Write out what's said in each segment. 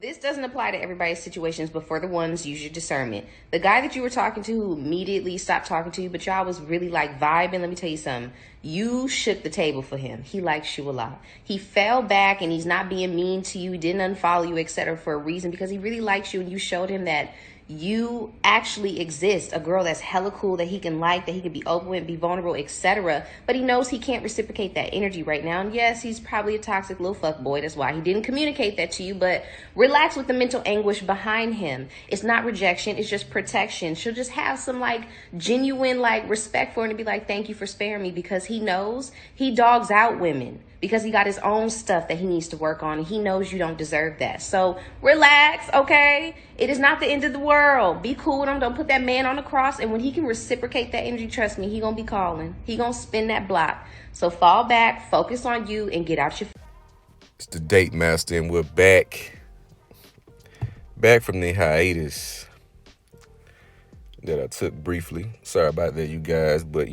This doesn't apply to everybody's situations, but for the ones, use your discernment. The guy that you were talking to who immediately stopped talking to you, but y'all was really like vibing, let me tell you something. You shook the table for him. He likes you a lot. He fell back and he's not being mean to you. He didn't unfollow you, etc. for a reason because he really likes you and you showed him that you actually exist, a girl that's hella cool, that he can like, that he can be open with, be vulnerable, etc. But he knows he can't reciprocate that energy right now. And yes, he's probably a toxic little fuck boy. That's why he didn't communicate that to you. But relax with the mental anguish behind him. It's not rejection, it's just protection. She'll just have some like genuine like respect for him to be like, thank you for sparing me, because he knows he dogs out women because he got his own stuff that he needs to work on and he knows you don't deserve that. So relax, okay? It is not the end of the world. Be cool with him. Don't put that man on the cross. And when he can reciprocate that energy, trust me, he gonna be calling. He gonna spin that block. So fall back, focus on you, and get out your... It's the Date Master, and we're back from the hiatus that I took briefly. Sorry about that, you guys, but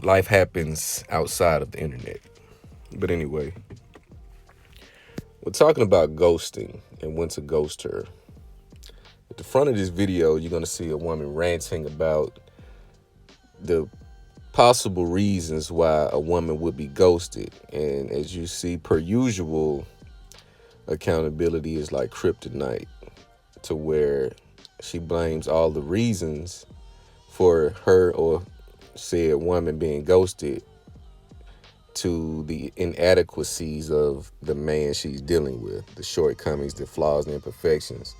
life happens outside of the internet. But anyway, we're talking about ghosting and when to ghost her. At the front of this video, you're going to see a woman ranting about the possible reasons why a woman would be ghosted. And as you see, per usual, accountability is like kryptonite, to where she blames all the reasons for her or said woman being ghosted to the inadequacies of the man she's dealing with, the shortcomings, the flaws, and imperfections,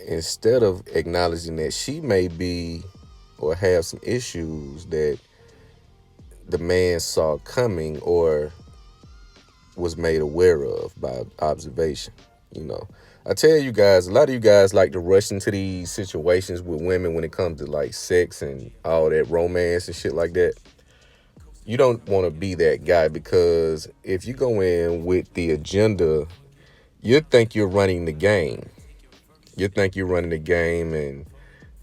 instead of acknowledging that she may be or have some issues that the man saw coming or was made aware of by observation. I tell you guys, a lot of you guys like to rush into these situations with women when it comes to like sex and all that romance and shit like that. You don't want to be that guy, because if you go in with the agenda, you think you're running the game. You think you're running the game, and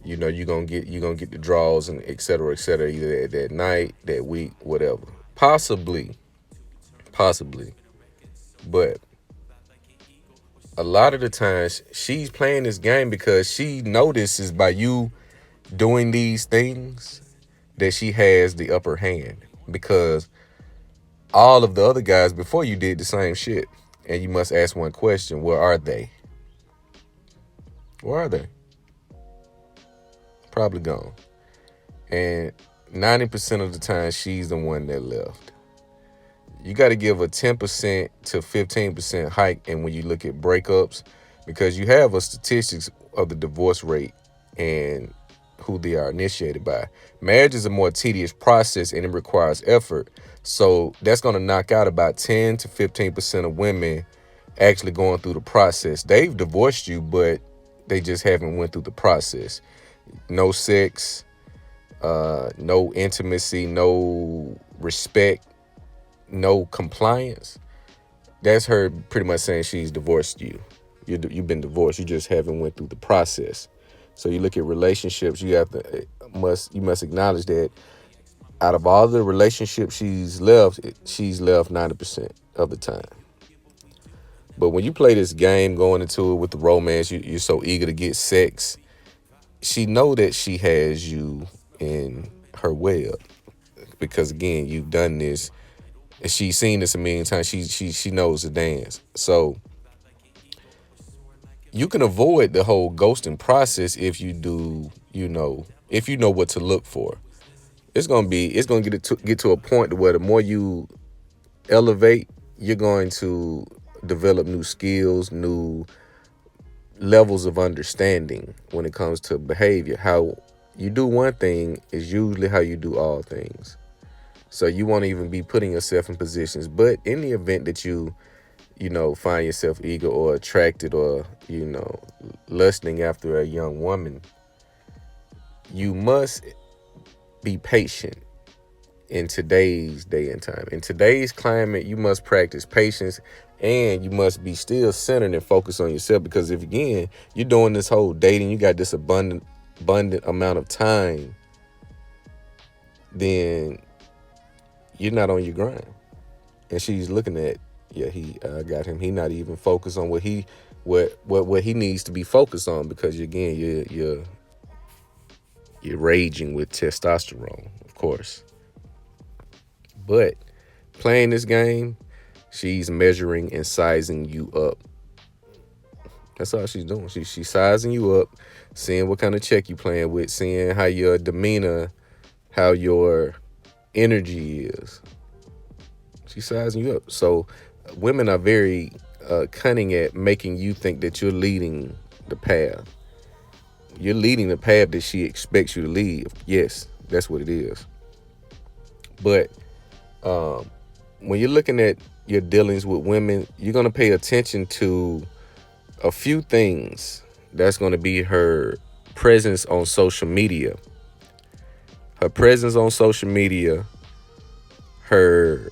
you're gonna get the draws and et cetera, either that night, that week, whatever. Possibly, but a lot of the times she's playing this game because she notices by you doing these things that she has the upper hand, because all of the other guys before you did the same shit. And you must ask one question: where are they? Where are they? Probably gone. And 90% of the time, she's the one that left. You got to give a 10% to 15% hike. And when you look at breakups, because you have a statistics of the divorce rate and who they are initiated by. Marriage is a more tedious process and it requires effort. So that's going to knock out about 10 to 15% of women actually going through the process. They've divorced you, but they just haven't went through the process. No sex, no intimacy, no respect, no compliance. That's her pretty much saying she's divorced you. You've been divorced. You just haven't went through the process. So you look at relationships, you must acknowledge that out of all the relationships she's left 90% of the time. But when you play this game, going into it with the romance, you're so eager to get sex. She know that she has you in her web, because again, you've done this and she's seen this a million times. She knows the dance. So you can avoid the whole ghosting process if you do, if you know what to look for. It's gonna get to a point where the more you elevate, you're going to develop new skills, new levels of understanding when it comes to behavior. How you do one thing is usually how you do all things. So you won't even be putting yourself in positions. But in the event that you find yourself eager or attracted or, lusting after a young woman, you must be patient in today's day and time. In today's climate, you must practice patience, and you must be still centered and focused on yourself, because if, again, you're doing this whole dating, you got this abundant amount of time, then you're not on your grind. And she's looking at Yeah, he got him. He not even focused on what he needs to be focused on, because again, you're raging with testosterone, of course. But playing this game, she's measuring and sizing you up. That's all she's doing. She's sizing you up, seeing what kind of check you playing with, seeing how your demeanor, how your energy is. She's sizing you up. So women are very cunning at making you think that you're leading the path. You're leading the path that she expects you to lead. Yes, that's what it is. But when you're looking at your dealings with women, you're going to pay attention to a few things. That's going to be her presence on social media. Her presence on social media, her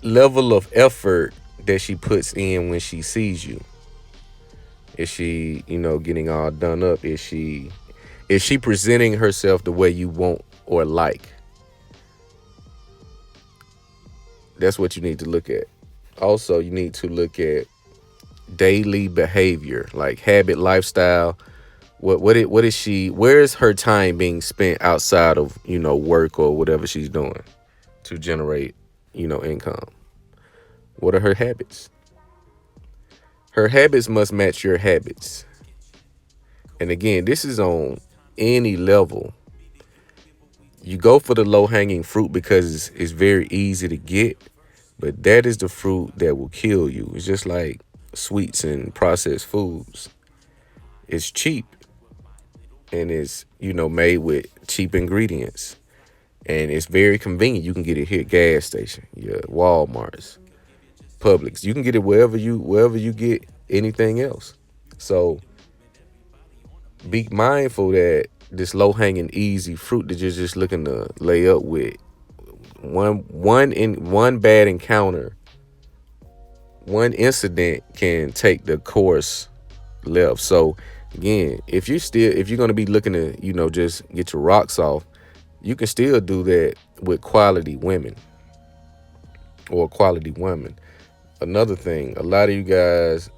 level of effort that she puts in when she sees you. Is she, getting all done up? Is she presenting herself the way you want or like? That's what you need to look at. Also, you need to look at daily behavior, like habit, lifestyle. What is she? Where is her time being spent outside of work or whatever she's doing to generate income? What are her habits? Her habits must match your habits. And again, this is on any level. You go for the low hanging fruit because it's very easy to get, but that is the fruit that will kill you. It's just like sweets and processed foods. It's cheap, and it's made with cheap ingredients, and it's very convenient. You can get it here at gas station, your Walmarts, Publix. You can get it wherever you get anything else. So be mindful that this low hanging easy fruit that you're just looking to lay up with, one bad encounter, one incident can take the course left. So again, if you're gonna be looking to just get your rocks off, you can still do that with quality women or quality women. Another thing, a lot of you guys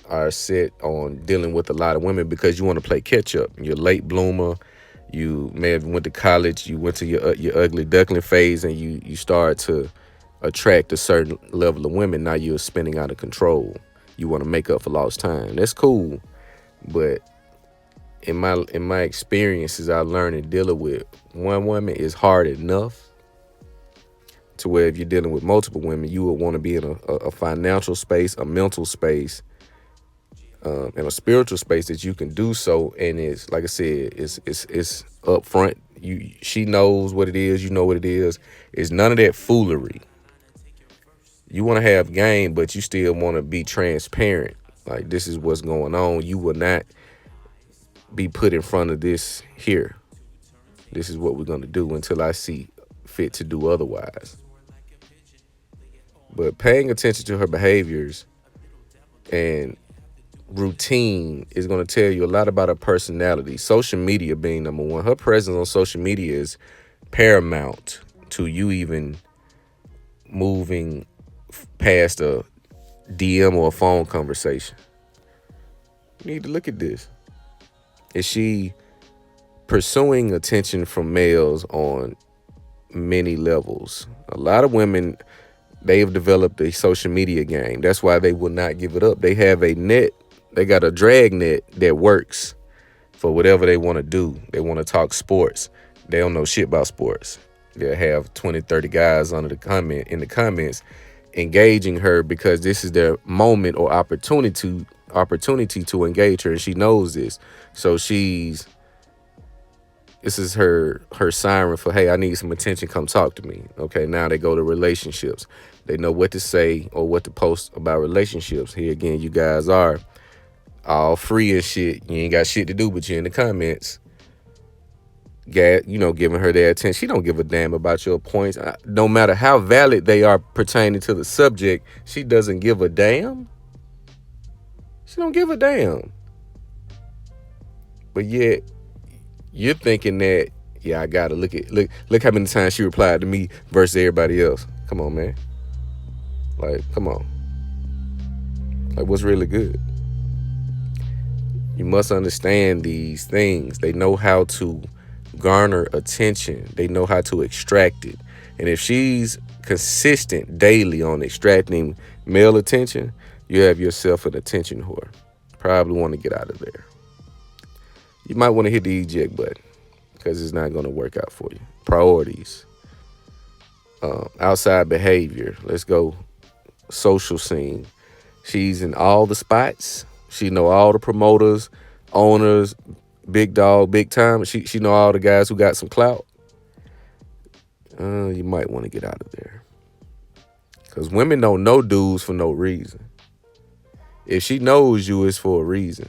are set on dealing with a lot of women because you want to play catch up. You're a late bloomer. You may have went to college. You went to your ugly duckling phase, and you start to attract a certain level of women. Now you're spinning out of control. You want to make up for lost time. That's cool, but in my experiences, I learned in dealing with one woman is hard enough to where if you're dealing with multiple women, you would want to be in a financial space, a mental space, and a spiritual space that you can do so. And it's like I said, it's up front. She knows what it is. You know what it is. It's none of that foolery. You want to have game, but you still want to be transparent. Like, this is what's going on. You will not be put in front of this here. This is what we're going to do until I see fit to do otherwise. But paying attention to her behaviors and routine is going to tell you a lot about her personality. Social media being number one. Her presence on social media is paramount to you even moving past a DM or a phone conversation. You need to look at this. Is she pursuing attention from males on many levels? A lot of women, they've developed a social media game. That's why they will not give it up. They have a net. They got a drag net that works for whatever they want to do. They want to talk sports. They don't know shit about sports. They'll have 20, 30 guys in the comments engaging her because this is their moment or opportunity to engage her, and she knows this. So this is her siren for, hey, I need some attention, come talk to me. Okay, now they go to relationships. They know what to say or what to post about relationships. Here again, you guys are all free and shit. You ain't got shit to do, but you're in the comments, giving her their attention. She don't give a damn about your points. No matter how valid they are pertaining to the subject, she doesn't give a damn. She don't give a damn. But yet, you're thinking that, yeah, I gotta look how many times she replied to me versus everybody else. Come on, man. Like, come on. Like, what's really good? You must understand these things. They know how to garner attention. They know how to extract it. And if she's consistent daily on extracting male attention, you have yourself an attention whore. Probably want to get out of there. You might want to hit the eject button because it's not going to work out for you. Priorities, outside behavior. Let's go social scene. She's in all the spots. She know all the promoters, owners, big dog, big time. She know all the guys who got some clout. You might want to get out of there. Because women don't know dudes for no reason. If she knows you, it's for a reason.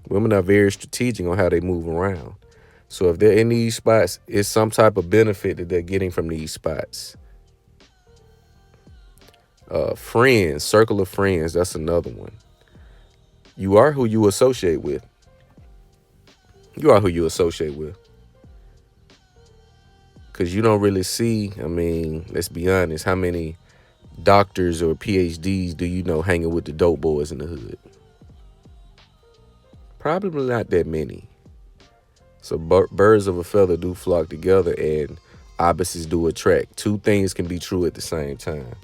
Women are very strategic on how they move around. So if they're in these spots, it's some type of benefit that they're getting from these spots. Friends, circle of friends, that's another one. You are who you associate with. You are who you associate with. Because you don't really see, I mean, let's be honest, how many doctors or PhDs do you know hanging with the dope boys in the hood? Probably not that many. So birds of a feather do flock together and opposites do attract. Two things can be true at the same time.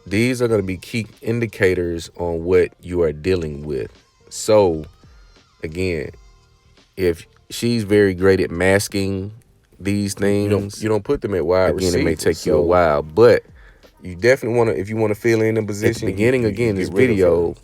These are going to be key indicators on what you are dealing with. So, again, if she's very great at masking these things, you don't put them at wide receiver. Again, it may take you a while, but you definitely want to, if you want to fill in the position. At the beginning, again, this video,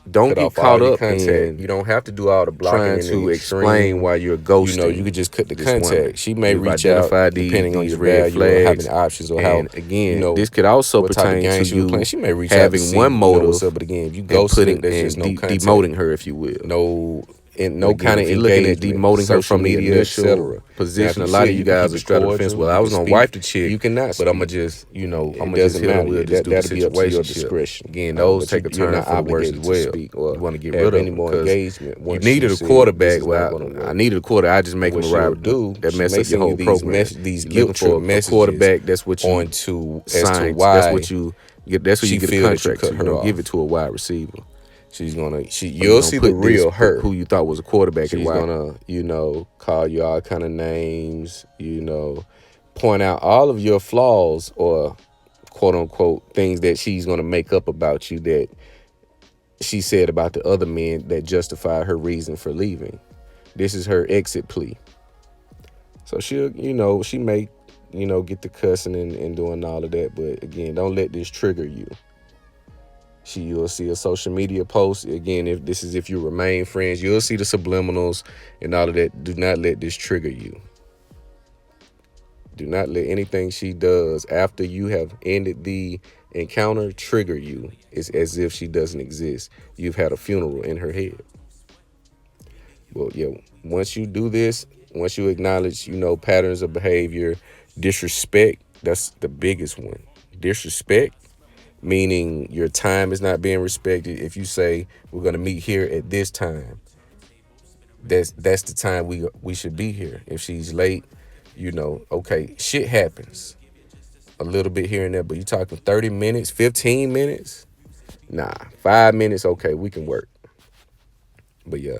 don't get caught up in, you don't have to do all the blocking trying to explain why you're ghosting. You know, you could just cut the contact. She may reach out depending on your red flags, having options, or how. Again, you know, this could also pertain to you she may reach having one motive, but again, if you ghosting, there's no demoting her, if you will. No. And no kind of looking at demoting her from the initial position. A lot of you guys are straddling the fence. Well, I was gonna wipe the chick. You cannot, but I'm gonna just, you know, I'm gonna just hit her. We'll just do the situation. That'll be up to your discretion. Again, those take a turn for the worse as well. You want to get rid of any more engagement. You needed a quarterback. Well, I needed a quarter. I just make him a ride. That mess up your whole program. These guilt trip messages. Quarterback. That's what you on to sign. That's what you get. That's what you get a contract to. You don't give it to a wide receiver. She's gonna, you'll see the real her, who you thought was a quarterback. She's gonna, you know, call you all kind of names, you know, point out all of your flaws or quote unquote things that she's gonna make up about you that she said about the other men that justify her reason for leaving. This is her exit plea. So she'll, you know, she may, you know, get the cussing and doing all of that, but again, don't let this trigger you. You'll see a social media post. Again, if you remain friends, you'll see the subliminals and all of that. Do not let this trigger you. Do not let anything she does after you have ended the encounter trigger you. It's as if she doesn't exist. You've had a funeral in her head. Well, yeah, once you do this, once you acknowledge, you know, patterns of behavior, disrespect, that's the biggest one. Disrespect. Meaning your time is not being respected. If you say we're gonna meet here at this time, that's the time we should be here. If she's late, you know, okay, shit happens. A little bit here and there, but you talking 30 minutes, 15 minutes? Nah, 5 minutes, okay, we can work. But yeah,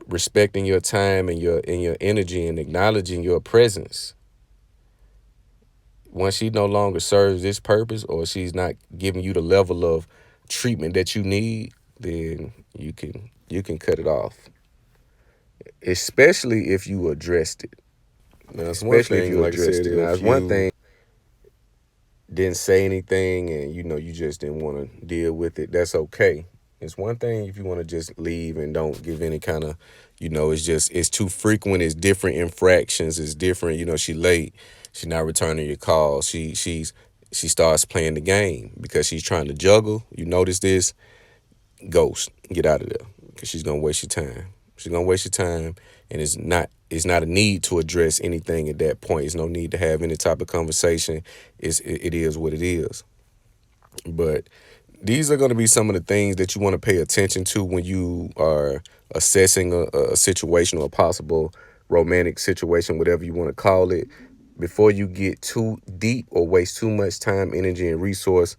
respecting your time and your energy and acknowledging your presence. Once she no longer serves this purpose or she's not giving you the level of treatment that you need, then you can cut it off. Especially if you addressed it. Now, especially if you addressed it. Now, it's one thing didn't say anything and you know you just didn't want to deal with it. That's okay. It's one thing if you want to just leave and don't give any kind of, you know, it's too frequent. It's different infractions. It's different. You know, she late. She's not returning your calls. She starts playing the game because she's trying to juggle. You notice this? Ghost. Get out of there because she's gonna waste your time. She's gonna waste your time, and it's not a need to address anything at that point. There's no need to have any type of conversation. It is what it is. But these are going to be some of the things that you want to pay attention to when you are assessing a situation or a possible romantic situation, whatever you want to call it, before you get too deep or waste too much time, energy, and resource,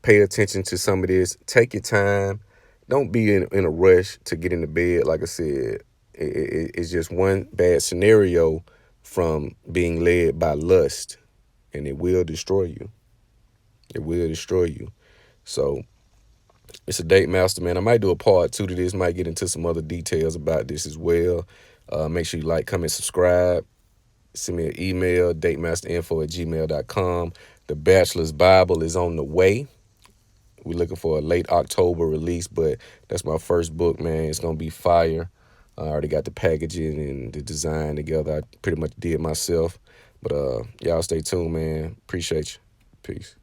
pay attention to some of this. Take your time. Don't be in a rush to get into bed. Like I said, it's just one bad scenario from being led by lust, and it will destroy you. It will destroy you. So it's a date master, man. I might do a part 2 to this. Might get into some other details about this as well. Make sure you like, comment, subscribe. Send me an email, datemasterinfo@gmail.com. The Bachelor's Bible is on the way. We're looking for a late October release, but that's my first book, man. It's going to be fire. I already got the packaging and the design together. I pretty much did myself. But y'all stay tuned, man. Appreciate you. Peace.